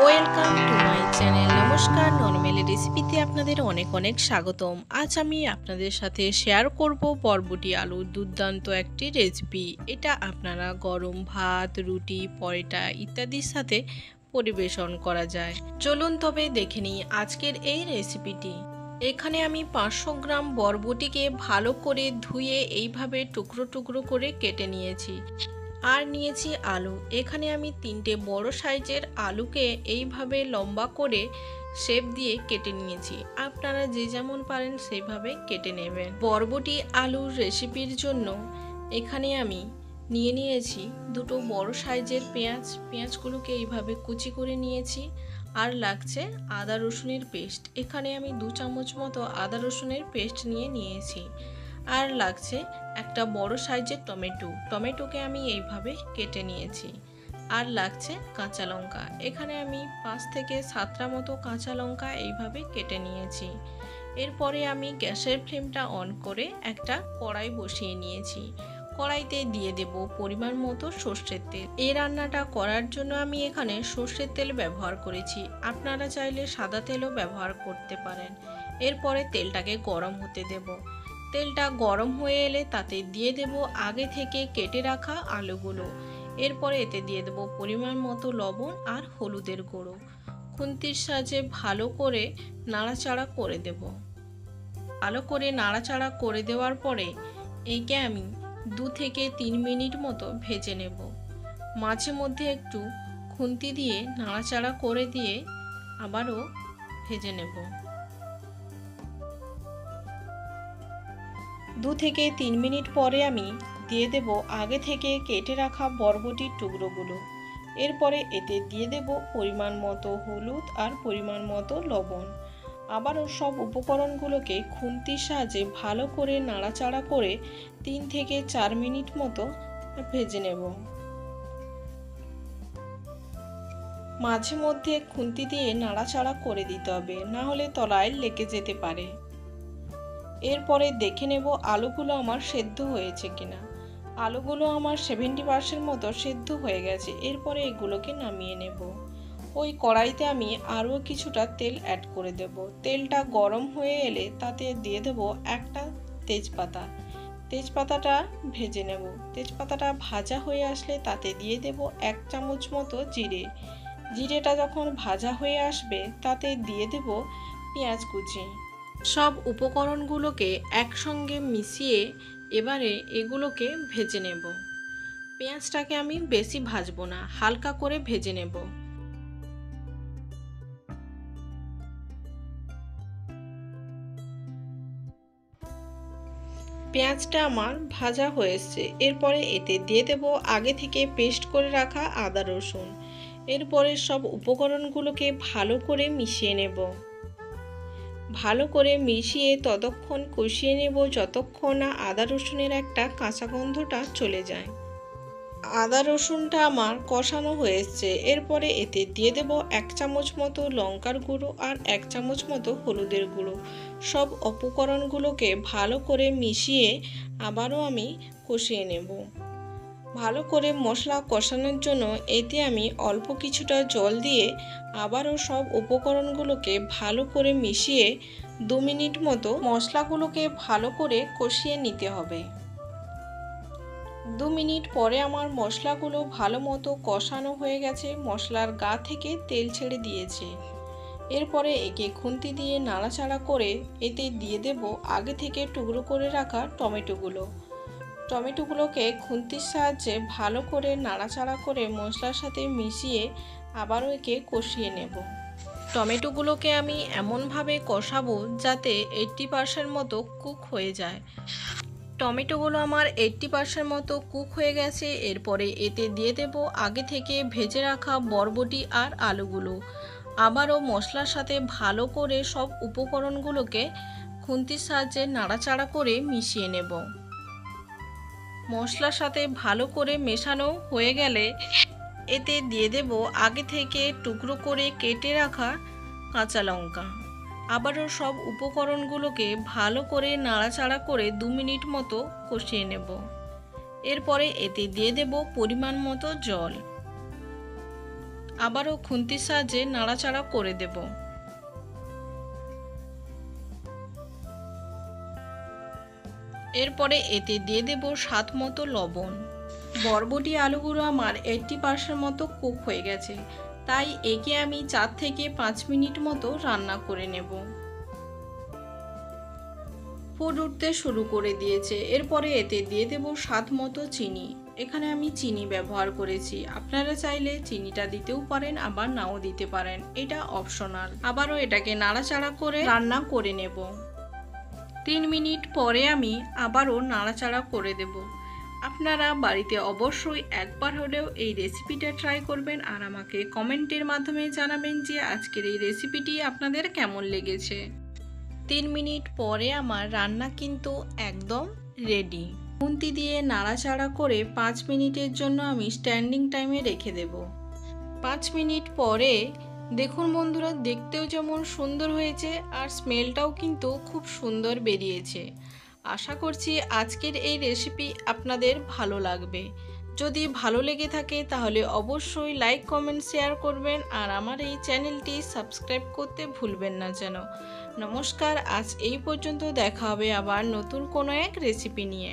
Welcome to my channel. নমস্কার, normally রেসিপিতে আপনাদের অনেক অনেক স্বাগতম। আজ আমি আপনাদের সাথে শেয়ার করব বরবটি আলুর দুর্দান্ত একটি রেসিপি। এটা আপনারা গরম ভাত, রুটি, পরোটা ইত্যাদির সাথে পরিবেশন করা যায়। চলুন তবে দেখে নিই আজকের এই রেসিপিটি। এখানে আমি 500 গ্রাম বরবটিকে ভালো করে ধুয়ে এইভাবে টুকরো টুকরো করে কেটে নিয়েছি। আর নিয়েছি আলু। এখানে আমি 3টে বড় সাইজের আলুকে এইভাবে লম্বা করে শেপ দিয়ে কেটে নিয়েছি। আপনারা যে যেমন পারেন সেইভাবে কেটে নেবেন। বরবটি আলুর রেসিপির জন্য এখানে আমি নিয়েছি 2টো বড় সাইজের পেঁয়াজগুলোকে এইভাবে কুচি করে নিয়েছি। আর লাগছে আদা রসুনের পেস্ট। এখানে আমি 2 চামচ মতো আদা রসুনের পেস্ট নিয়েছি। আর লাগছে একটা বড় সাইজের টমেটোকে আমি এইভাবে কেটে নিয়েছি। আর লাগছে কাঁচা লঙ্কা। এখানে আমি 5 থেকে 7টা মতো কাঁচা লঙ্কা এইভাবে কেটে নিয়েছি। এরপরে আমি গ্যাসের ফ্লেমটা অন করে একটা কড়াই বসিয়ে নিয়েছি। কড়াইতে দিয়ে দেব পরিমাণ মতো সর্ষের তেল। এই রান্নাটা করার জন্য আমি এখানে সর্ষের তেল ব্যবহার করেছি। আপনারা চাইলে সাদা তেলও ব্যবহার করতে পারেন। এরপরে তেলটাকে গরম হতে দেব। তেলটা গরম হয়ে এলে তাতে দিয়ে দেব আগে থেকে কেটে রাখা আলুগুলো। এরপরে এতে দিয়ে দেব পরিমাণ মতো লবণ আর হলুদের গুঁড়ো। খুন্তির সাহায্যে ভালো করে নাড়াচাড়া করে দেব। ভালো করে নাড়াচাড়া করে দেওয়ার পরে একে আমি 2 থেকে 3 মিনিট মতো ভেজে নেব। মাঝে মধ্যে একটু খুন্তি দিয়ে নাড়াচাড়া করে দিয়ে আবারও ভেজে নেব। 2 থেকে 3 মিনিট পরে আমি দিয়ে দেব আগে থেকে কেটে রাখা বরবটির টুকরোগুলো। এরপরে এতে দিয়ে দেব পরিমাণ মতো হলুদ আর পরিমাণ মতো লবণ। আবারও সব উপকরণগুলোকে খুন্তির সাহায্যে ভালো করে নাড়াচাড়া করে 3 থেকে 4 মিনিট মতো ভেজে নেব। মাঝে মধ্যে খুন্তি দিয়ে নাড়াচাড়া করে দিতে হবে, না হলে তলায় লেগে যেতে পারে। এরপরে দেখে নেব আলুগুলো আমার সেদ্ধ হয়েছে কিনা। আলুগুলো আমার 70% মতো সেদ্ধ হয়ে গেছে। এরপরে এগুলোকে নামিয়ে নেব। ওই কড়াইতে আমি আরও কিছুটা তেল অ্যাড করে দেব। তেলটা গরম হয়ে এলে তাতে দিয়ে দেব একটা তেজপাতাটা ভেজে নেব। তেজপাতাটা ভাজা হয়ে আসলে তাতে দিয়ে দেব 1 চামচ মতো জিরেটা যখন ভাজা হয়ে আসবে তাতে দিয়ে দেব পেঁয়াজ কুচি। সব উপকরণগুলোকে একসঙ্গে মিশিয়ে এবারে এগুলোকে ভেজে নেব। পেঁয়াজটাকে আমি বেশি ভাজবো না, হালকা করে ভেজে নেব। পেঁয়াজটা আমার ভাজা হয়েছে। এরপরে এতে দিয়ে দেব আগে থেকে পেস্ট করে রাখা আদা রসুন। এরপরে সব উপকরণগুলোকে ভালো করে মিশিয়ে নেব। ভালো করে মিশিয়ে ততক্ষণ কষিয়ে নেব যতক্ষণ না আদা রসুনের একটা কাঁচা গন্ধটা চলে যায়। আদা রসুনটা আমার কষানো হয়েছে। এরপরে এতে দিয়ে দেব 1 চামচ মতো লঙ্কার গুঁড়ো আর 1 চামচ মতো হলুদের গুঁড়ো। সব উপকরণগুলোকে ভালো করে মিশিয়ে আবারও আমি কষিয়ে নেব। ভালো করে মশলা কষানোর জন্য এতে আমি অল্প কিছুটা জল দিয়ে আবারও সব উপকরণগুলোকে ভালো করে মিশিয়ে 2 মিনিট মতো মশলাগুলোকে ভালো করে কষিয়ে নিতে হবে। 2 মিনিট পরে আমার মশলাগুলো ভালো মতো কষানো হয়ে গেছে। মশলার গা থেকে তেল ছেড়ে দিয়েছে। এরপরে একে খুন্তি দিয়ে নাড়াচাড়া করে এতে দিয়ে দেব আগে থেকে টুকরো করে রাখা টমেটোগুলোকে খুন্তির সাহায্যে ভালো করে নাড়াচাড়া করে মশলার সাথে মিশিয়ে আবারও একে কষিয়ে নেব। টমেটোগুলোকে আমি এমনভাবে কষাবো যাতে 80% মতো কুক হয়ে যায়। টমেটোগুলো আমার 80% মতো কুক হয়ে গেছে। এরপরে এতে দিয়ে দেব আগে থেকে ভেজে রাখা বরবটি আর আলুগুলো। আবারও মশলার সাথে ভালো করে সব উপকরণগুলোকে খুন্তির সাহায্যে নাড়াচাড়া করে মিশিয়ে নেব। মশলার সাথে ভালো করে মেশানো হয়ে গেলে এতে দিয়ে দেব আগে থেকে টুকরো করে কেটে রাখা কাঁচা লঙ্কা। আবারও সব উপকরণগুলোকে ভালো করে নাড়াচাড়া করে 2 মিনিট মতো কষিয়ে নেব। এরপরে এতে দিয়ে দেব পরিমাণ মতো জল। আবারও খুন্তির সাহায্যে নাড়াচাড়া করে দেব। এরপরে এতে দিয়ে দেব স্বাদ মতো লবণ। বরবটি আলুগুলো আমার 80% মতো কুক হয়ে গেছে, তাই একে আমি 4 থেকে 5 মিনিট মতো রান্না করে নেব। ফুট উঠতে শুরু করে দিয়েছে। এরপরে এতে দিয়ে দেব স্বাদ মতো চিনি। এখানে আমি চিনি ব্যবহার করেছি, আপনারা চাইলে চিনিটা দিতেও পারেন আবার নাও দিতে পারেন, এটা অপশনাল। আবারও এটাকে নাড়াচাড়া করে রান্না করে নেব। 3 মিনিট পরে আমি আবারও নাড়াচাড়া করে দেব। আপনারা বাড়িতে অবশ্যই একবার হলেও এই রেসিপিটা ট্রাই করবেন আর আমাকে কমেন্টের মাধ্যমে জানাবেন যে আজকের এই রেসিপিটি আপনাদের কেমন লেগেছে। 3 মিনিট পরে আমার রান্না কিন্তু একদম রেডি। খুন্তি দিয়ে নাড়াচাড়া করে 5 মিনিটের জন্য আমি স্ট্যান্ডিং টাইমে রেখে দেব। 5 মিনিট পরে দেখুন বন্ধুরা, দেখতেও যেমন সুন্দর হয়েছে আর স্মেলটাও কিন্তু খুব সুন্দর বেরিয়েছে। আশা করছি আজকের এই রেসিপি আপনাদের ভালো লাগবে। যদি ভালো লেগে থাকে তাহলে অবশ্যই লাইক কমেন্ট শেয়ার করবেন আর আমার এই চ্যানেলটি সাবস্ক্রাইব করতে ভুলবেন না যেন। নমস্কার, আজ এই পর্যন্ত, দেখা হবে আবার নতুন কোনো এক রেসিপি নিয়ে।